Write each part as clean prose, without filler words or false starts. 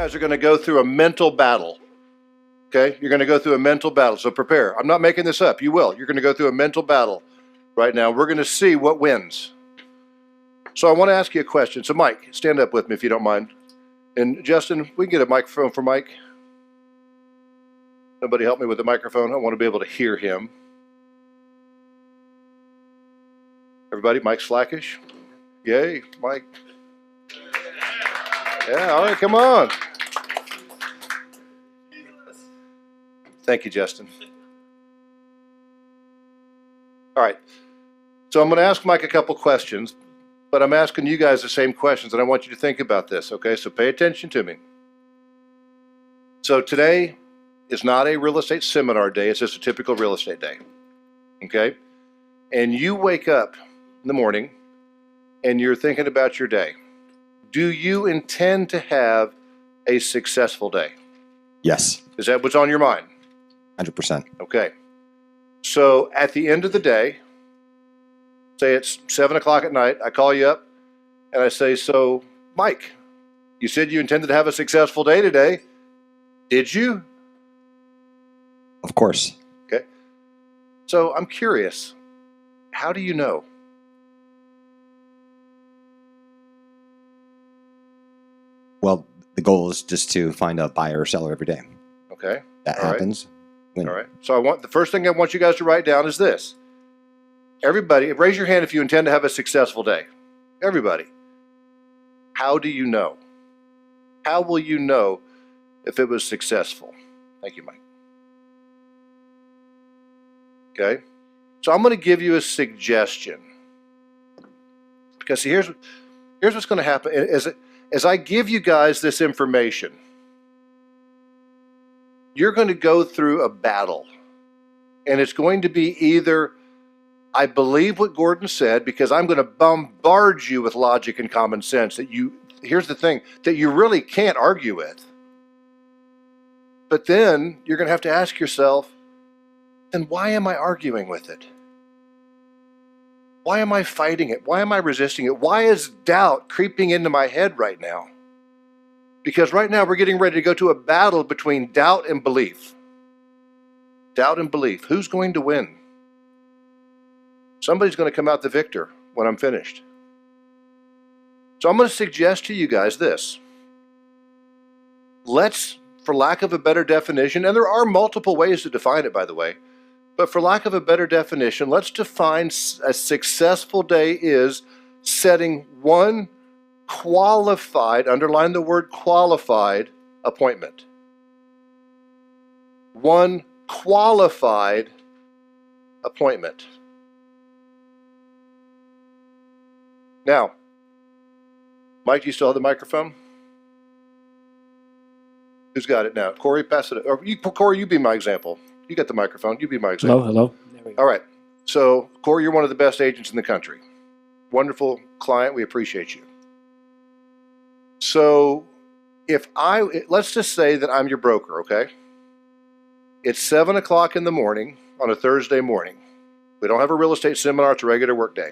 guys are going to go through a mental battle. Okay? You're going to go through a mental battle. So prepare. I'm not making this up. You will. You're going to go through a mental battle right now. We're going to see what wins. So I want to ask you a question. So Mike, stand up with me if you don't mind. And Justin, we can get a microphone for Mike. Somebody help me with the microphone. I want to be able to hear him. Everybody, Mike's slackish. Yay, Mike. Yeah, all right, come on. Thank you, Justin. All right, so I'm going to ask Mike a couple questions, but I'm asking you guys the same questions, and I want you to think about this, okay? So pay attention to me. So today is not a real estate seminar day, it's just a typical real estate day, okay? And you wake up in the morning, and you're thinking about your day. Do you intend to have a successful day? Yes. Is that what's on your mind? 100%. Okay. So at the end of the day, say it's 7 o'clock at night, I call you up and I say, so Mike, you said you intended to have a successful day today. Did you? Of course. Okay. So I'm curious, how do you know? Well, the goal is just to find a buyer or seller every day. Okay. That All right. happens. All right. So the first thing I want you guys to write down is this. Everybody, raise your hand if you intend to have a successful day. Everybody. How do you know? How will you know if it was successful? Thank you, Mike. Okay. So I'm going to give you a suggestion. Because see, here's what's going to happen. As I give you guys this information, you're going to go through a battle. And it's going to be either, I believe what Gordon said, because I'm going to bombard you with logic and common sense here's the thing, that you really can't argue with. But then you're going to have to ask yourself, then why am I arguing with it? Why am I fighting it? Why am I resisting it? Why is doubt creeping into my head right now? Because right now we're getting ready to go to a battle between doubt and belief. Doubt and belief. Who's going to win? Somebody's going to come out the victor when I'm finished. So I'm going to suggest to you guys this. Let's, for lack of a better definition, and there are multiple ways to define it, by the way, but for lack of a better definition, let's define a successful day is setting one qualified, underline the word qualified, appointment. One qualified appointment. Now, Mike, do you still have the microphone? Who's got it now? Corey, pass it. Or Corey, you be my example. You got the microphone. You be my example. Hello. There we go. All right. So, Corey, you're one of the best agents in the country. Wonderful client. We appreciate you. So, let's just say that I'm your broker, okay? It's 7 o'clock in the morning on a Thursday morning. We don't have a real estate seminar. It's a regular work day.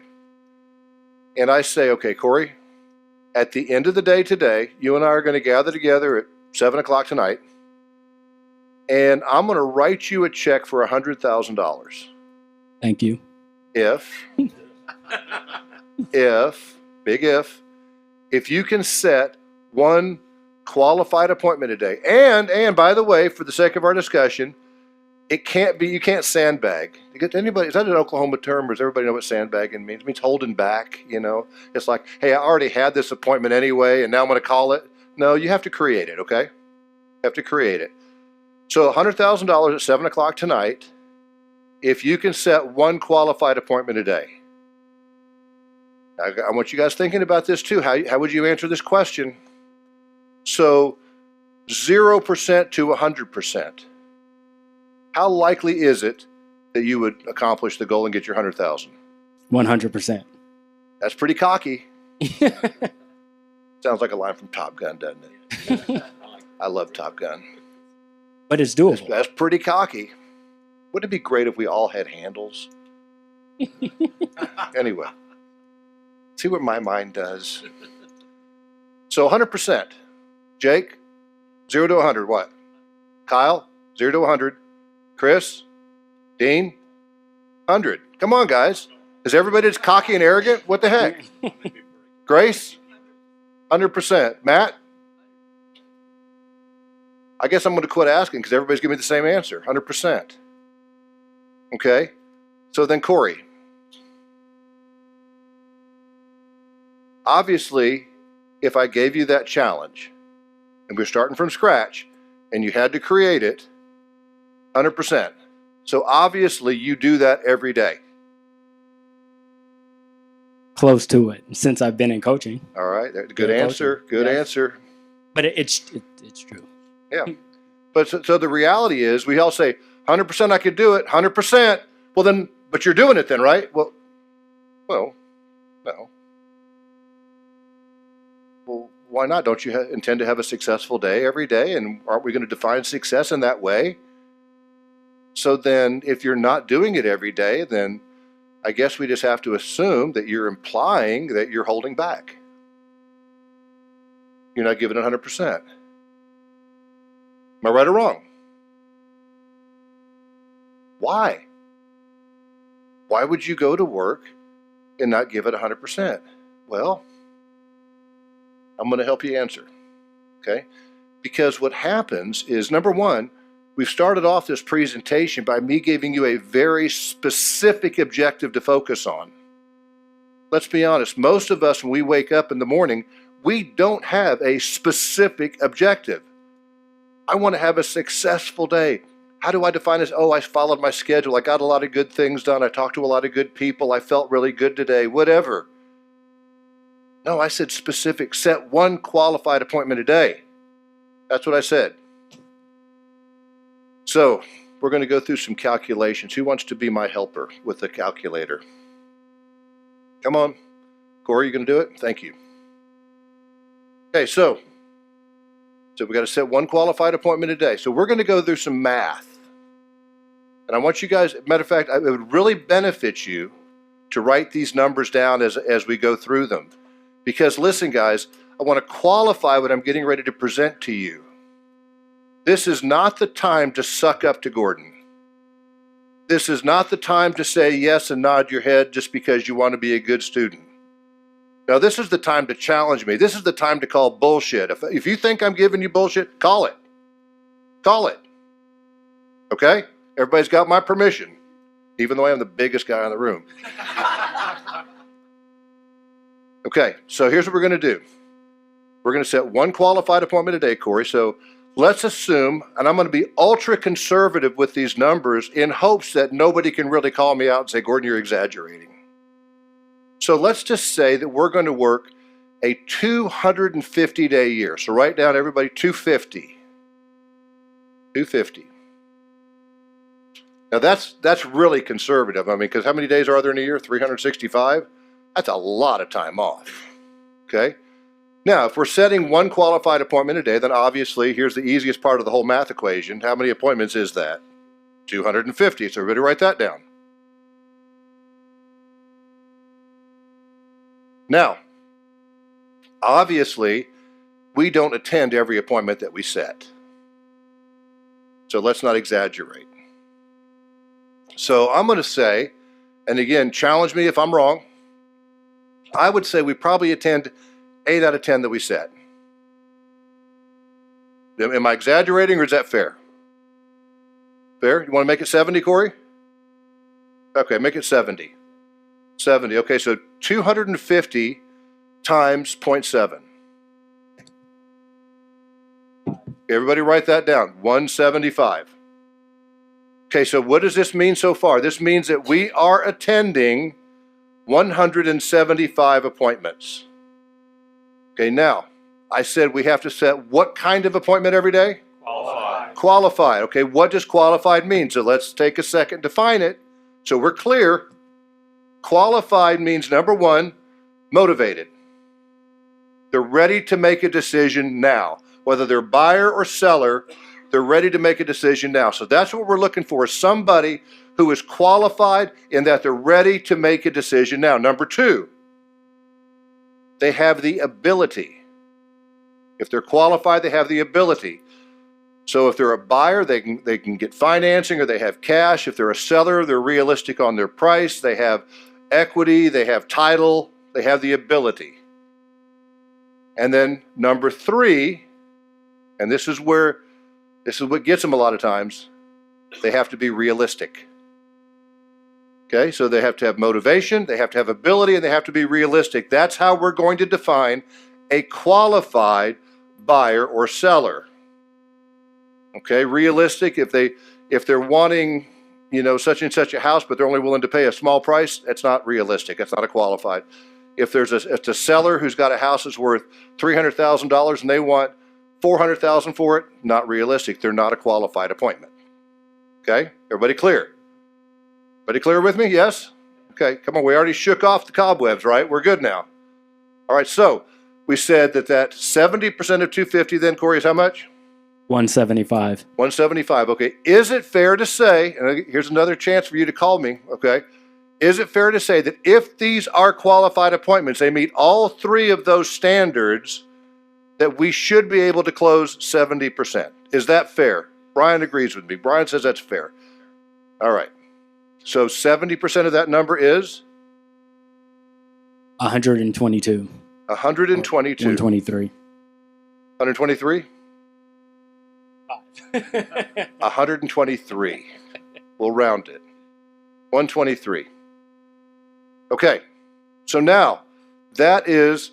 And I say, okay, Corey, at the end of the day today, you and I are going to gather together at 7 o'clock tonight, and I'm going to write you a check for $100,000. Thank you. If, big if you can set one qualified appointment a day. And by the way, for the sake of our discussion, it can't be, you can't sandbag. Anybody, is that an Oklahoma term, or does everybody know what sandbagging means? It means holding back, you know? It's like, hey, I already had this appointment anyway, and now I'm going to call it. No, you have to create it, okay? You have to create it. So $100,000 at 7 o'clock tonight, if you can set one qualified appointment a day. I want you guys thinking about this too. How would you answer this question? So 0% to 100%. How likely is it that you would accomplish the goal and get your 100,000? 100%. That's pretty cocky. Sounds like a line from Top Gun, doesn't it? I love Top Gun. But it's doable. That's pretty cocky. Wouldn't it be great if we all had handles? Anyway, see what my mind does. So 100%. Jake, 0 to 100, what? Kyle, 0 to 100. Chris, Dean, 100. Come on, guys. Is everybody just cocky and arrogant? What the heck? Grace, 100%. Matt? I guess I'm going to quit asking because everybody's giving me the same answer, 100%. Okay? So then Corey. Obviously, if I gave you that challenge, and we're starting from scratch, and you had to create it, 100%. So obviously, you do that every day. Close to it since I've been in coaching. All right, good answer. Good answer. But it's true. Yeah. But so the reality is, we all say 100% I could do it, 100%. Well then, but you're doing it then, right? Well, no. Well, why not? Don't you intend to have a successful day every day? And aren't we going to define success in that way? So then, if you're not doing it every day, then I guess we just have to assume that you're implying that you're holding back. You're not giving it 100%. Am I right or wrong? Why? Why would you go to work and not give it 100%? Well, I'm going to help you answer, okay? Because what happens is, number one, we've started off this presentation by me giving you a very specific objective to focus on. Let's be honest, most of us, when we wake up in the morning, we don't have a specific objective. I want to have a successful day. How do I define this? Oh, I followed my schedule. I got a lot of good things done. I talked to a lot of good people. I felt really good today, whatever. No, I said specific. Set one qualified appointment a day. That's what I said. So we're going to go through some calculations. Who wants to be my helper with the calculator? Come on. Corey, you going to do it? Thank you. Okay, so we got to set one qualified appointment a day. So we're going to go through some math. And I want you guys, matter of fact, it would really benefit you to write these numbers down as we go through them. Because listen, guys, I want to qualify what I'm getting ready to present to you. This is not the time to suck up to Gordon. This is not the time to say yes and nod your head just because you want to be a good student. Now, this is the time to challenge me. This is the time to call bullshit. If you think I'm giving you bullshit, call it. Call it. Okay? Everybody's got my permission, even though I am the biggest guy in the room. Okay, so here's what we're going to do. We're going to set one qualified appointment a day, Corey. So let's assume, and I'm going to be ultra conservative with these numbers in hopes that nobody can really call me out and say, Gordon, you're exaggerating. So let's just say that we're going to work a 250-day year. So write down, everybody, 250. 250. Now that's really conservative. I mean, because how many days are there in a year? 365? That's a lot of time off. Okay? Now, if we're setting one qualified appointment a day, then obviously, here's the easiest part of the whole math equation. How many appointments is that? 250. So everybody write that down. Now, obviously, we don't attend every appointment that we set. So let's not exaggerate. So I'm going to say, and again, challenge me if I'm wrong, I would say we probably attend 8 out of 10 that we set. Am I exaggerating or is that fair? Fair? You want to make it 70, Corey? Okay, make it 70. 70. Okay, so 250 times 0.7. Everybody write that down. 175. Okay, so what does this mean so far? This means that we are attending 175 appointments. Okay, now, I said we have to set what kind of appointment every day? Qualified. Qualified. Okay, what does qualified mean? So let's take a second to define it so we're clear. Qualified means, number one, motivated. They're ready to make a decision now. Whether they're buyer or seller, they're ready to make a decision now. So that's what we're looking for, is somebody who is qualified in that they're ready to make a decision now. Number two, they have the ability. If they're qualified, they have the ability. So if they're a buyer, they can get financing or they have cash. If they're a seller, they're realistic on their price. They have equity, they have title, they have the ability. And then number 3, and this is what gets them a lot of times, they have to be realistic. Okay, so they have to have motivation, they have to have ability, and they have to be realistic. That's how we're going to define a qualified buyer or seller. Okay, realistic, if they're wanting, such and such a house, but they're only willing to pay a small price, that's not realistic. That's not a qualified. If it's a seller who's got a house that's worth $300,000 and they want $400,000 for it, not realistic. They're not a qualified appointment. Okay, everybody clear? Everybody clear with me? Yes? Okay, come on. We already shook off the cobwebs, right? We're good now. All right, so we said that 70% of 250 then, Corey, is how much? 175. 175. Okay. Is it fair to say, and here's another chance for you to call me, okay? Is it fair to say that if these are qualified appointments, they meet all 3 of those standards, that we should be able to close 70%? Is that fair? Brian agrees with me. Brian says that's fair. All right. So 70% of that number is? 122. 122. 123. 123? 123. We'll round it. 123. Okay. So now that is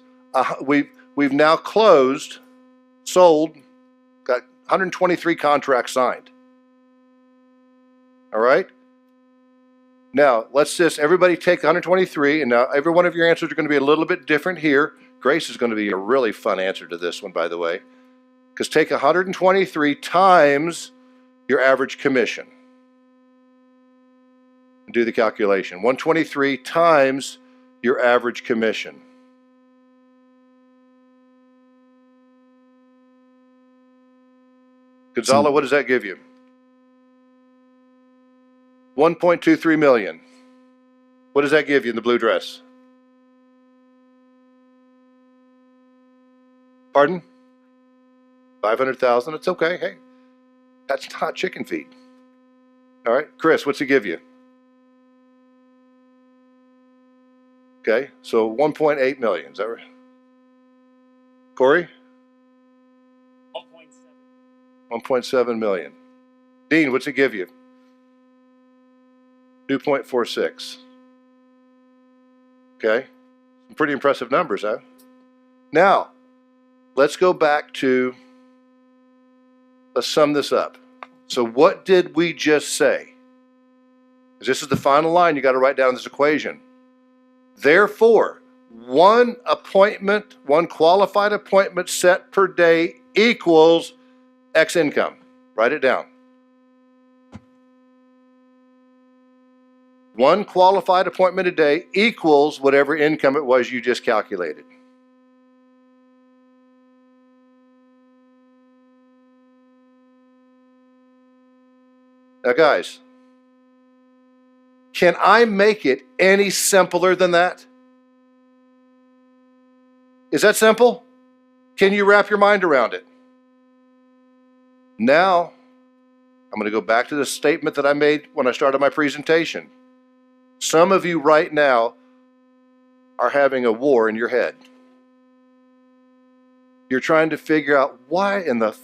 we've now sold, got 123 contracts signed. All right. Now let's just everybody take 123, and now every one of your answers are going to be a little bit different here. Grace is going to be a really fun answer to this one, by the way. Because take 123 times your average commission. And do the calculation. 123 times your average commission. Gonzalo, what does that give you? 1.23 million. What does that give you in the blue dress? Pardon? 500,000. It's okay. Hey, that's not chicken feed. All right, Chris, what's it give you? Okay, so 1.8 million. Is that right? Corey? 1.7 million. Dean, what's it give you? 2.46. Okay, some pretty impressive numbers, huh? Now, let's go back to, let's sum this up. So what did we just say? This is the final line you got to write down this equation. Therefore, one qualified appointment set per day equals X income. Write it down. One qualified appointment a day equals whatever income it was you just calculated. Now, guys, can I make it any simpler than that? Is that simple? Can you wrap your mind around it? Now, I'm going to go back to the statement that I made when I started my presentation. Some of you right now are having a war in your head. You're trying to figure out why in the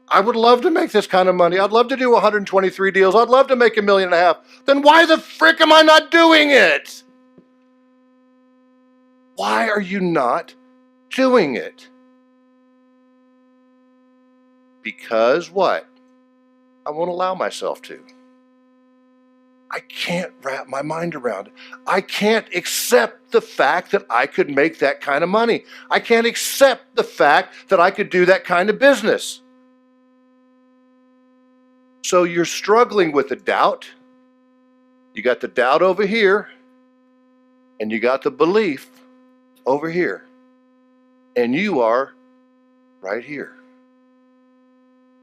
I would love to make this kind of money. I'd love to do 123 deals. I'd love to make $1.5 million. Then why the frick am I not doing it? Why are you not doing it? Because what? I won't allow myself to. I can't wrap my mind around it. I can't accept the fact that I could make that kind of money. I can't accept the fact that I could do that kind of business. So you're struggling with the doubt. You got the doubt over here, and you got the belief over here. And you are right here.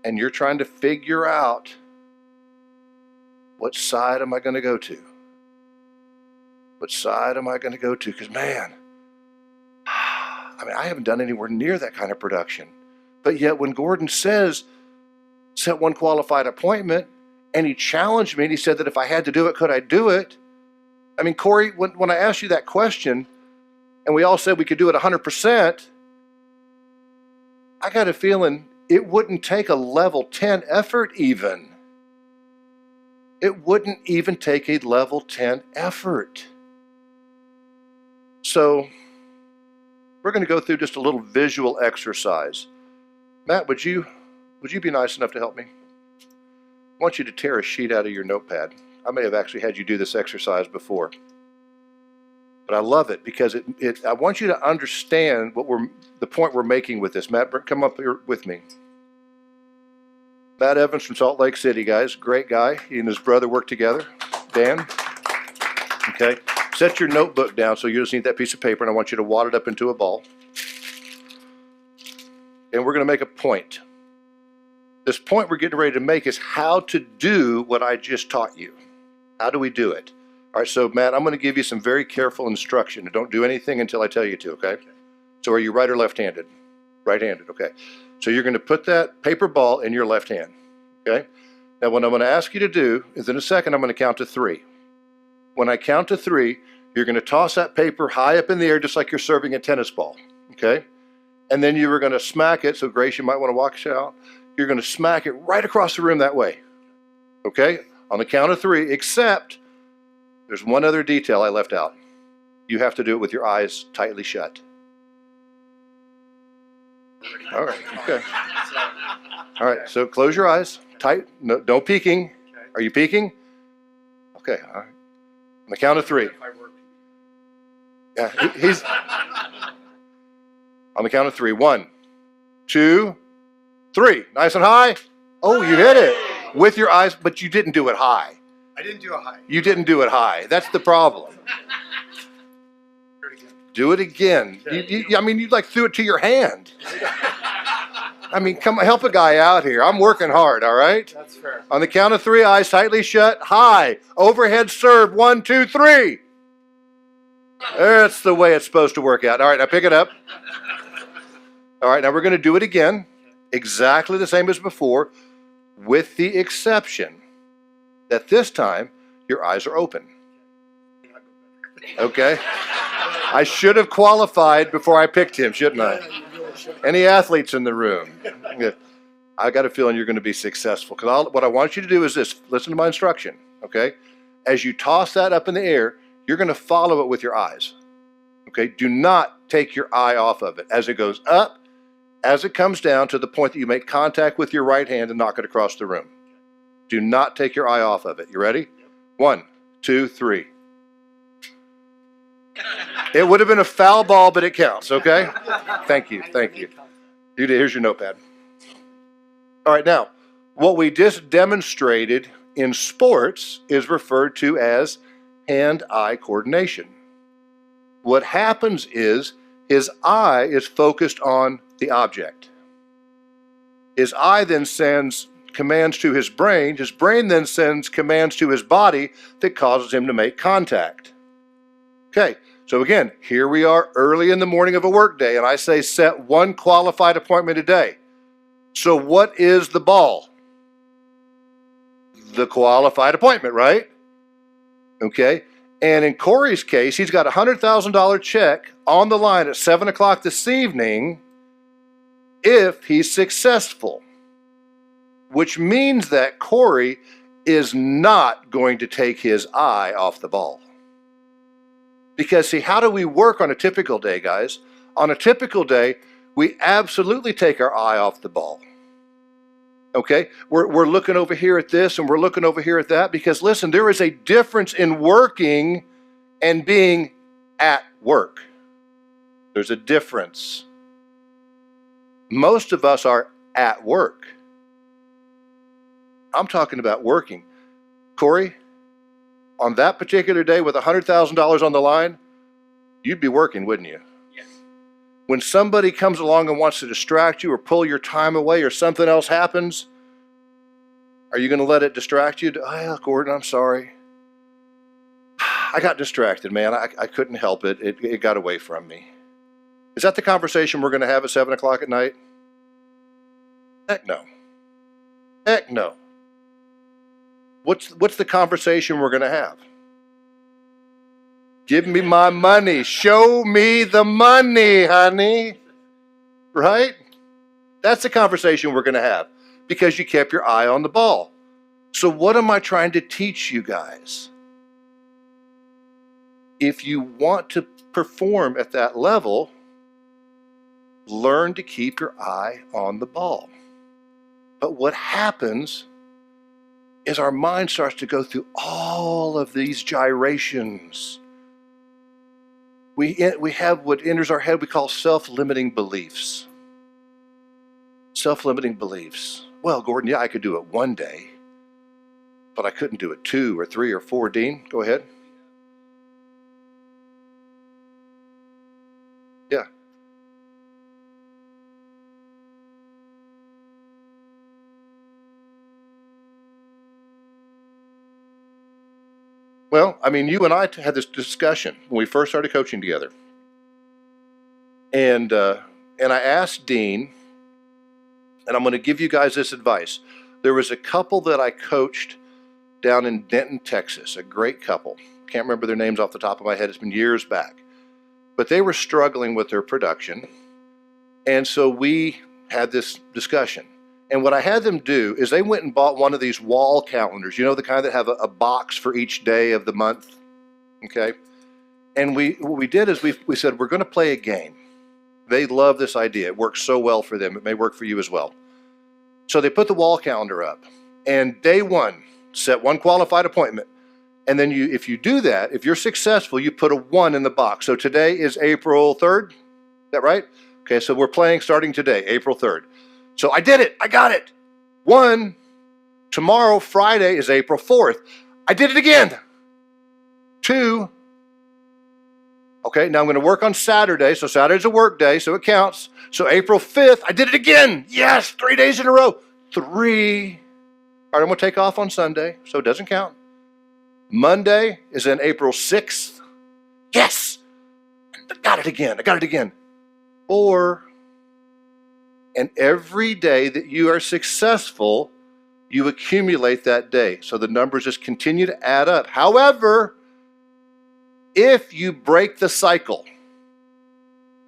And you're trying to figure out, what side am I going to go to? What side am I going to go to? Because, man, I haven't done anywhere near that kind of production. But yet when Gordon says set one qualified appointment, and he challenged me and he said that if I had to do it, could I do it? I mean, Corey, when I asked you that question and we all said we could do it 100%, I got a feeling it wouldn't take a level 10 effort even. It wouldn't even take a level 10 effort. So we're going to go through just a little visual exercise. Matt, would you be nice enough to help me? I want you to tear a sheet out of your notepad. I may have actually had you do this exercise before, but I love it because I want you to understand the point we're making with this. Matt, come up here with me. Matt Evans from Salt Lake City, guys, great guy. He and his brother work together. Dan, okay. Set your notebook down, so you just need that piece of paper, and I want you to wad it up into a ball. And we're going to make a point. This point we're getting ready to make is how to do what I just taught you. How do we do it? All right, so Matt, I'm going to give you some very careful instruction. Don't do anything until I tell you to, okay? So are you right or left-handed? Right-handed, okay. So you're going to put that paper ball in your left hand, okay? Now what I'm going to ask you to do is in a second I'm going to count to 3. When I count to 3, you're going to toss that paper high up in the air just like you're serving a tennis ball, okay? And then you were going to smack it, so Grace, you might want to watch out. You're going to smack it right across the room that way, okay? On the count of 3, except there's one other detail I left out. You have to do it with your eyes tightly shut. All right, okay. All right, so close your eyes, tight, no peeking. Are you peeking? Okay, all right. On the count of 3. Yeah, he's on the count of 3. 1, 2, 3. Nice and high. Oh, you hit it with your eyes, but you didn't do it high. I didn't do it high. You didn't do it high. That's the problem. Do it again. I mean, you like threw it to your hand. I mean, come on, help a guy out here. I'm working hard, all right? That's fair. On the count of 3, eyes tightly shut, high, overhead serve, 1, 2, 3. That's the way it's supposed to work out. All right, now pick it up. All right, now we're going to do it again, exactly the same as before, with the exception that this time your eyes are open. Okay? I should have qualified before I picked him, shouldn't I? Any athletes in the room? I got a feeling you're going to be successful. Because what I want you to do is this. Listen to my instruction, okay? As you toss that up in the air, you're going to follow it with your eyes, okay? Do not take your eye off of it. As it goes up, as it comes down to the point that you make contact with your right hand and knock it across the room. Do not take your eye off of it. You ready? 1, 2, 3. It would have been a foul ball, but it counts, okay? Thank you, thank you. Here's your notepad. All right, now, what we just demonstrated in sports is referred to as hand-eye coordination. What happens is his eye is focused on the object. His eye then sends commands to his brain then sends commands to his body that causes him to make contact. Okay, so again, here we are early in the morning of a work day, and I say set one qualified appointment a day. So what is the ball? The qualified appointment, right? Okay, and in Corey's case, he's got a $100,000 check on the line at 7 o'clock this evening if he's successful, which means that Corey is not going to take his eye off the ball. Because see, how do we work on a typical day, guys? On a typical day, we absolutely take our eye off the ball. Okay, we're looking over here at this and we're looking over here at that because listen, there is a difference in working and being at work. There's a difference. Most of us are at work. I'm talking about working. Corey, on that particular day with $100,000 on the line, you'd be working, wouldn't you? Yes. When somebody comes along and wants to distract you or pull your time away or something else happens, are you going to let it distract you? Oh, Gordon, I'm sorry. I got distracted, man. I couldn't help it. It got away from me. Is that the conversation we're going to have at 7 o'clock at night? Heck no. Heck no. What's the conversation we're going to have? Give me my money. Show me the money, honey. Right? That's the conversation we're going to have because you kept your eye on the ball. So what am I trying to teach you guys? If you want to perform at that level, learn to keep your eye on the ball. But what happens is our mind starts to go through all of these gyrations. We have what enters our head we call self-limiting beliefs. Self-limiting beliefs. Well, Gordon, yeah, I could do it one day, but I couldn't do it 2 or 3 or 4. Dean, go ahead. Yeah. Well, I mean, you and I had this discussion when we first started coaching together. And I asked Dean, and I'm going to give you guys this advice. There was a couple that I coached down in Denton, Texas, a great couple. Can't remember their names off the top of my head. It's been years back. But they were struggling with their production. And so we had this discussion. And what I had them do is they went and bought one of these wall calendars, you know, the kind that have a box for each day of the month. Okay. And what we did is we said, we're going to play a game. They love this idea. It works so well for them. It may work for you as well. So they put the wall calendar up, and day one, set one qualified appointment. And then if you do that, if you're successful, you put a 1 in the box. So today is April 3rd. Is that right? Okay, so we're playing starting today, April 3rd. So I did it. I got it. 1. Tomorrow, Friday, is April 4th. I did it again. 2. Okay, now I'm going to work on Saturday. So Saturday's a work day, so it counts. So April 5th, I did it again. Yes, 3 days in a row. 3. All right, I'm going to take off on Sunday, so it doesn't count. Monday is then April 6th. Yes, I got it again. I got it again. 4. And every day that you are successful, you accumulate that day. So the numbers just continue to add up. However, if you break the cycle,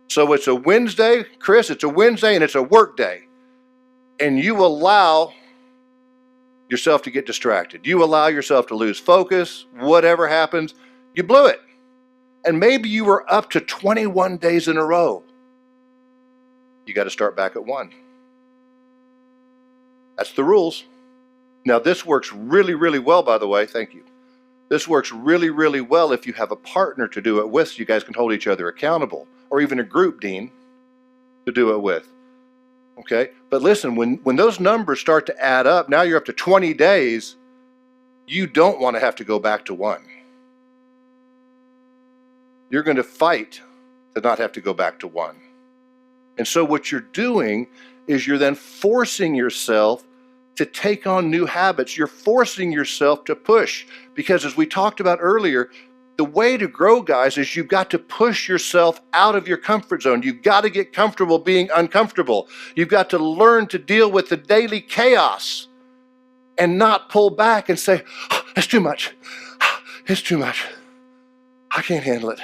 so it's a Wednesday, Chris, it's a Wednesday and it's a work day, and you allow yourself to get distracted, you allow yourself to lose focus, whatever happens, you blew it. And maybe you were up to 21 days in a row. You got to start back at 1. That's the rules. Now, this works really, really well, by the way. Thank you. This works really, really well if you have a partner to do it with, so you guys can hold each other accountable, or even a group, Dean, to do it with. Okay? But listen, when those numbers start to add up, now you're up to 20 days, you don't want to have to go back to 1. You're going to fight to not have to go back to 1. And so what you're doing is you're then forcing yourself to take on new habits. You're forcing yourself to push. Because as we talked about earlier, the way to grow, guys, is you've got to push yourself out of your comfort zone. You've got to get comfortable being uncomfortable. You've got to learn to deal with the daily chaos and not pull back and say, oh, it's too much. It's too much. I can't handle it.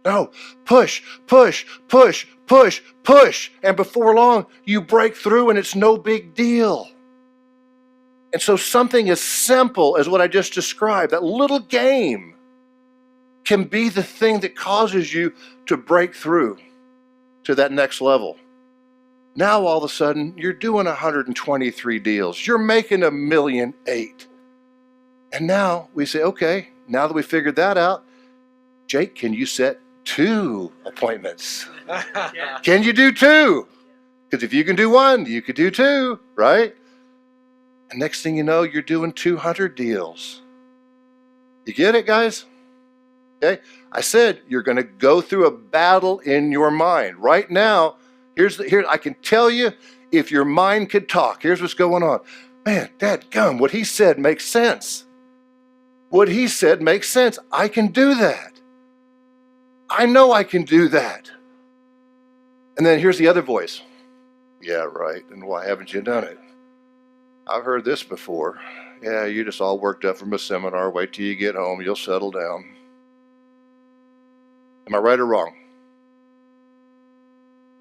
No, push, push, push, push, push. And before long, you break through and it's no big deal. And so something as simple as what I just described, that little game, can be the thing that causes you to break through to that next level. Now all of a sudden, you're doing 123 deals. You're making $1.8 million. And now we say, okay, now that we figured that out, Jake, can you set 2 appointments? Can you do 2? Because if you can do 1, you could do 2, right? And next thing you know, you're doing 200 deals. You get it, guys? Okay? I said you're going to go through a battle in your mind. Right now, here I can tell you, if your mind could talk, here's what's going on. Man, dadgum, what he said makes sense. What he said makes sense. I can do that. I know I can do that. And then here's the other voice. Yeah, right. And why haven't you done it? I've heard this before. Yeah, you're just all worked up from a seminar. Wait till you get home. You'll settle down. Am I right or wrong?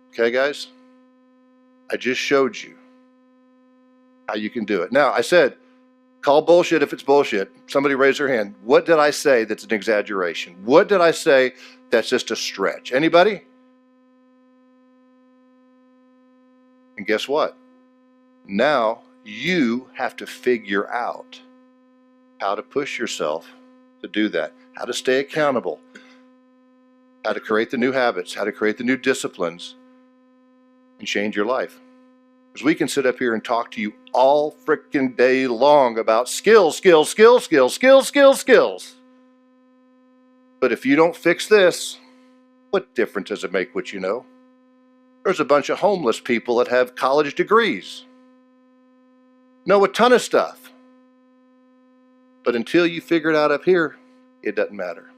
Okay, guys? I just showed you how you can do it. Now, I said, call bullshit if it's bullshit. Somebody raise their hand. What did I say that's an exaggeration? What did I say that's just a stretch? Anybody? And guess what? Now you have to figure out how to push yourself to do that, how to stay accountable, how to create the new habits, how to create the new disciplines, and change your life. Because we can sit up here and talk to you all freaking day long about skills, skills, skills, skills, skills, skills, skills. But if you don't fix this, what difference does it make what you know? There's a bunch of homeless people that have college degrees, know a ton of stuff. But until you figure it out up here, it doesn't matter.